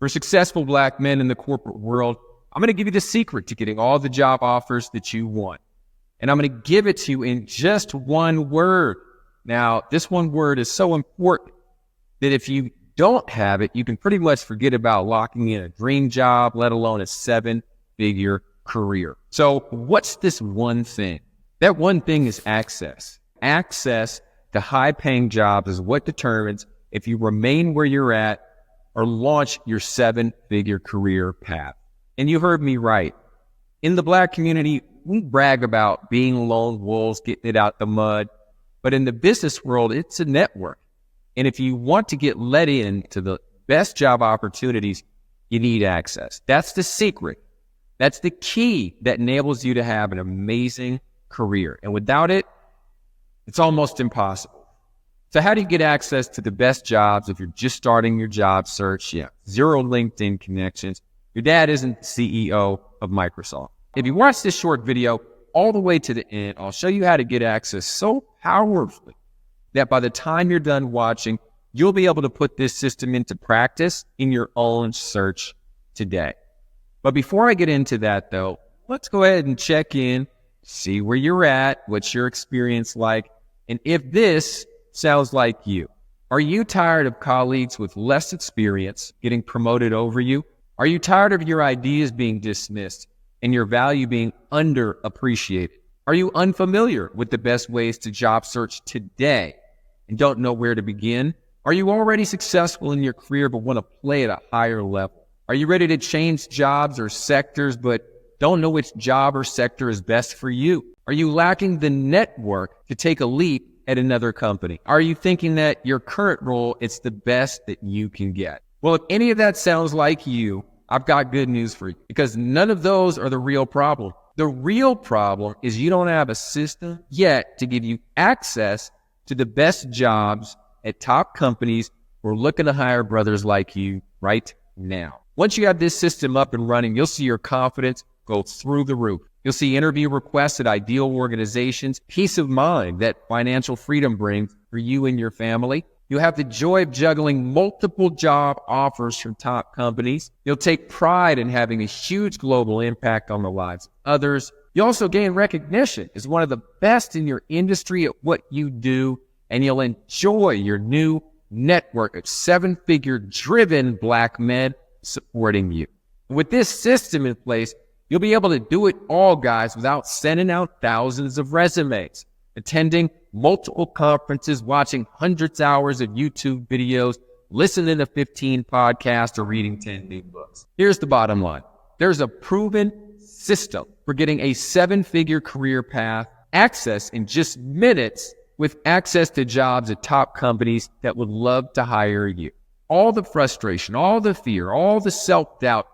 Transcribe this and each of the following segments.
For successful Black men in the corporate world, I'm going to give you the secret to getting all the job offers that you want. And I'm going to give it to you in just one word. Now, this one word is so important that if you don't have it, you can pretty much forget about locking in a dream job, let alone a 7-figure career. So what's this one thing? That one thing is access. Access to high-paying jobs is what determines if you remain where you're at or launch your 7-figure career path. And you heard me right. In the Black community, we brag about being lone wolves, getting it out the mud. But in the business world, it's a network. And if you want to get let in to the best job opportunities, you need access. That's the secret. That's the key that enables you to have an amazing career. And without it, it's almost impossible. So how do you get access to the best jobs if you're just starting your job search? Yeah, zero LinkedIn connections. Your dad isn't the CEO of Microsoft. If you watch this short video all the way to the end, I'll show you how to get access so powerfully that by the time you're done watching, you'll be able to put this system into practice in your own search today. But before I get into that though, let's go ahead and check in, see where you're at, what's your experience like, and if this sounds like you. Are you tired of colleagues with less experience getting promoted over you? Are you tired of your ideas being dismissed and your value being underappreciated? Are you unfamiliar with the best ways to job search today and don't know where to begin? Are you already successful in your career but want to play at a higher level? Are you ready to change jobs or sectors but don't know which job or sector is best for you? Are you lacking the network to take a leap at another company? Are you thinking that your current role is the best that you can get? Well, if any of that sounds like you, I've got good news for you, because none of those are the real problem. The real problem is you don't have a system yet to give you access to the best jobs at top companies who are looking to hire brothers like you right now. Once you have this system up and running, you'll see your confidence go through the roof. You'll see interview requests at ideal organizations, peace of mind that financial freedom brings for you and your family. You'll have the joy of juggling multiple job offers from top companies. You'll take pride in having a huge global impact on the lives of others. You also gain recognition as one of the best in your industry at what you do, and you'll enjoy your new network of 7-figure driven Black men supporting you. With this system in place, you'll be able to do it all, guys, without sending out thousands of resumes, attending multiple conferences, watching hundreds of hours of YouTube videos, listening to 15 podcasts, or reading 10 new books. Here's the bottom line. There's a proven system for getting a 7-figure career path, access in just minutes, with access to jobs at top companies that would love to hire you. All the frustration, all the fear, all the self-doubt,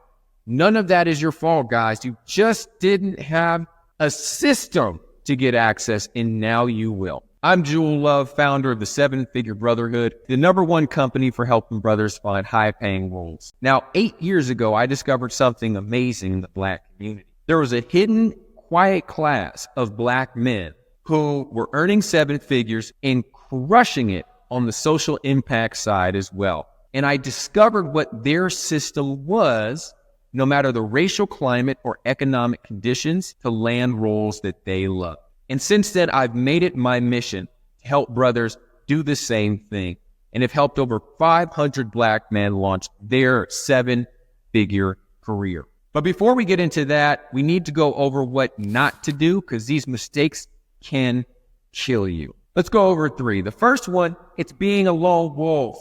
none of that is your fault, guys. You just didn't have a system to get access, and now you will. I'm Jewel Love, founder of the 7-Figure Brotherhood, the #1 company for helping brothers find high-paying roles. Now, 8 years ago, I discovered something amazing in the Black community. There was a hidden, quiet class of Black men who were earning 7 figures and crushing it on the social impact side as well. And I discovered what their system was, no matter the racial climate or economic conditions, to land roles that they love. And since then, I've made it my mission to help brothers do the same thing, and have helped over 500 Black men launch their 7-figure career. But before we get into that, we need to go over what not to do, because these mistakes can kill you. Let's go over 3. The first one, it's being a lone wolf.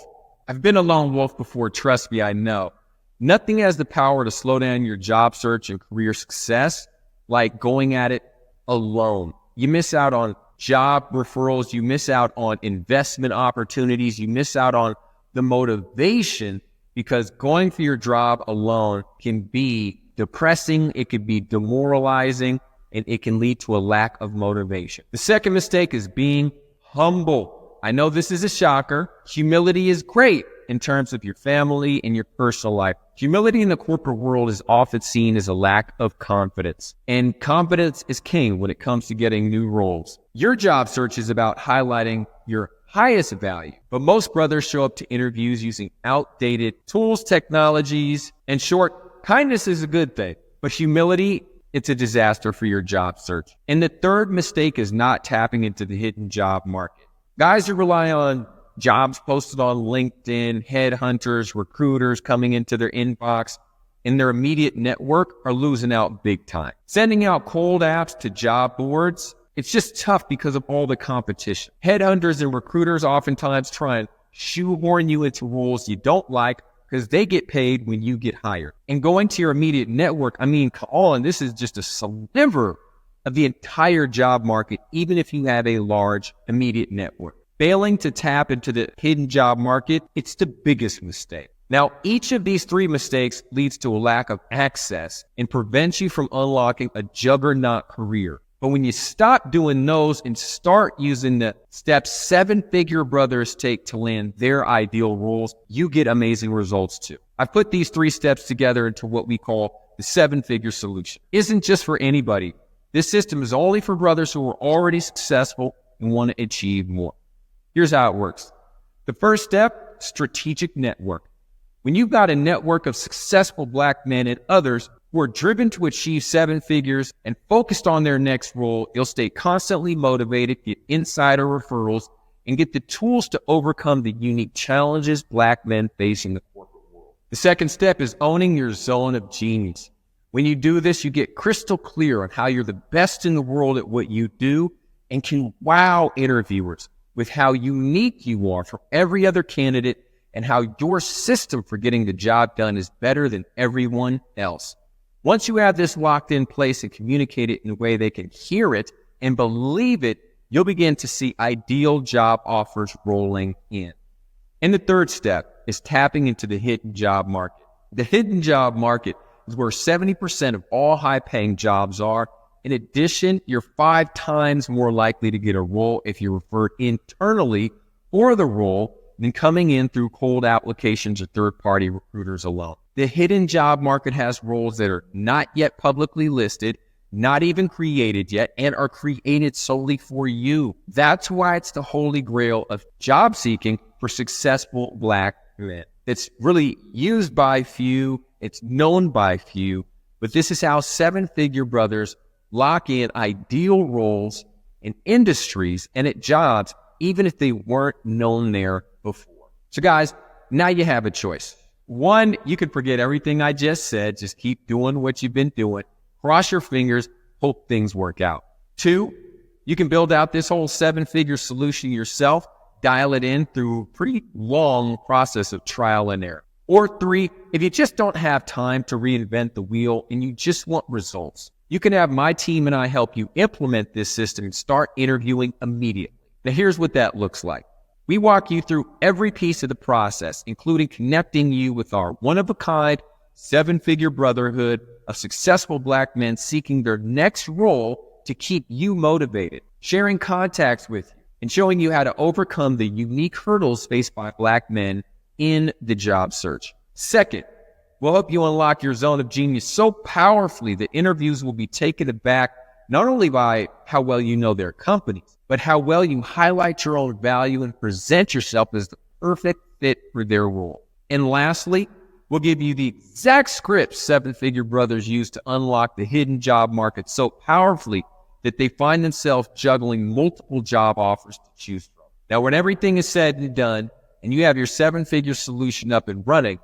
I've been a lone wolf before, trust me, I know. Nothing has the power to slow down your job search and career success like going at it alone. You miss out on job referrals, you miss out on investment opportunities, you miss out on the motivation, because going for your job alone can be depressing, it can be demoralizing, and it can lead to a lack of motivation. The second mistake is being humble. I know this is a shocker. Humility is great in terms of your family and your personal life. Humility in the corporate world is often seen as a lack of confidence, and confidence is king when it comes to getting new roles. Your job search is about highlighting your highest value. But most brothers show up to interviews using outdated tools, technologies. In short, kindness is a good thing, but humility, it's a disaster for your job search. And the third mistake is not tapping into the hidden job market. Guys who rely on jobs posted on LinkedIn, headhunters, recruiters coming into their inbox, in their immediate network are losing out big time. Sending out cold apps to job boards, it's just tough because of all the competition. Headhunters and recruiters oftentimes try and shoehorn you into roles you don't like because they get paid when you get hired. And going to your immediate network, I mean, come on, this is just a sliver of the entire job market, even if you have a large immediate network. Failing to tap into the hidden job market, it's the biggest mistake. Now, each of these three mistakes leads to a lack of access and prevents you from unlocking a juggernaut career. But when you stop doing those and start using the steps seven-figure brothers take to land their ideal roles, you get amazing results too. I've put these three steps together into what we call the seven-figure solution. It isn't just for anybody. This system is only for brothers who are already successful and want to achieve more. Here's how it works. The first step, strategic network. When you've got a network of successful Black men and others who are driven to achieve seven figures and focused on their next role, you'll stay constantly motivated, get insider referrals, and get the tools to overcome the unique challenges Black men face in the corporate world. The second step is owning your zone of genius. When you do this, you get crystal clear on how you're the best in the world at what you do and can wow interviewers with how unique you are from every other candidate and how your system for getting the job done is better than everyone else. Once you have this locked in place and communicate it in a way they can hear it and believe it, you'll begin to see ideal job offers rolling in. And the third step is tapping into the hidden job market. The hidden job market is where 70% of all high-paying jobs are. In addition, you're 5 times more likely to get a role if you're referred internally for the role than coming in through cold applications or third-party recruiters alone. The hidden job market has roles that are not yet publicly listed, not even created yet, and are created solely for you. That's why it's the holy grail of job seeking for successful Black men. It's really used by few, it's known by few, but this is how seven-figure brothers lock in ideal roles in industries and at jobs, even if they weren't known there before. So guys, now you have a choice. One, you can forget everything I just said. Just keep doing what you've been doing. Cross your fingers, hope things work out. 2, you can build out this whole seven-figure solution yourself, dial it in through a pretty long process of trial and error. Or 3, if you just don't have time to reinvent the wheel and you just want results, you can have my team and I help you implement this system and start interviewing immediately. Now here's what that looks like. We walk you through every piece of the process, including connecting you with our one-of-a-kind, seven-figure brotherhood of successful Black men seeking their next role to keep you motivated, sharing contacts with you, and showing you how to overcome the unique hurdles faced by Black men in the job search. Second, we'll help you unlock your zone of genius so powerfully that interviews will be taken aback not only by how well you know their companies, but how well you highlight your own value and present yourself as the perfect fit for their role. And lastly, we'll give you the exact script seven-figure brothers use to unlock the hidden job market so powerfully that they find themselves juggling multiple job offers to choose from. Now, when everything is said and done, and you have your seven-figure solution up and running,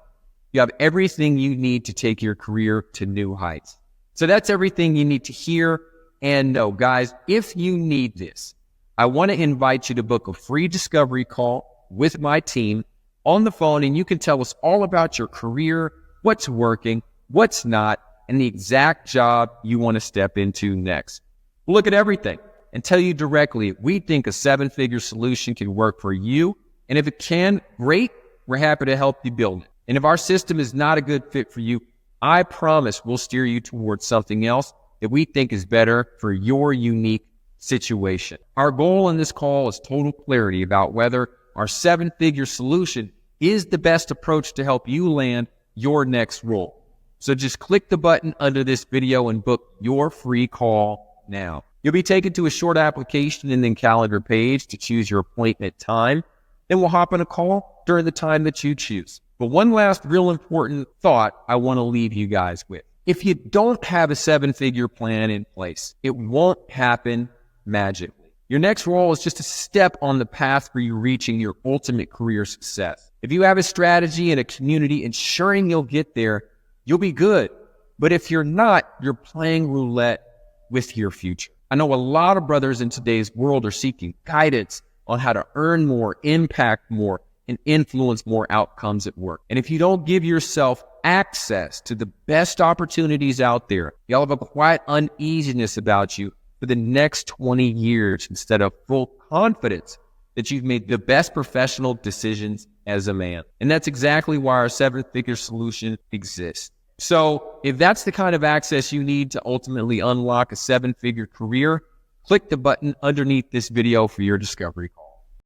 you have everything you need to take your career to new heights. So that's everything you need to hear and know. Guys, if you need this, I want to invite you to book a free discovery call with my team on the phone, and you can tell us all about your career, what's working, what's not, and the exact job you want to step into next. We'll look at everything and tell you directly if we think a seven-figure solution can work for you, and if it can, great, we're happy to help you build it. And if our system is not a good fit for you, I promise we'll steer you towards something else that we think is better for your unique situation. Our goal in this call is total clarity about whether our seven-figure solution is the best approach to help you land your next role. So just click the button under this video and book your free call now. You'll be taken to a short application and then calendar page to choose your appointment time. Then we'll hop on a call during the time that you choose. But one last real important thought I want to leave you guys with. If you don't have a 7-figure plan in place, it won't happen magically. Your next role is just a step on the path for you reaching your ultimate career success. If you have a strategy and a community ensuring you'll get there, you'll be good. But if you're not, you're playing roulette with your future. I know a lot of brothers in today's world are seeking guidance on how to earn more, impact more, and influence more outcomes at work. And if you don't give yourself access to the best opportunities out there, you'll have a quiet uneasiness about you for the next 20 years instead of full confidence that you've made the best professional decisions as a man. And that's exactly why our 7-figure solution exists. So if that's the kind of access you need to ultimately unlock a 7-figure career, click the button underneath this video for your discovery call.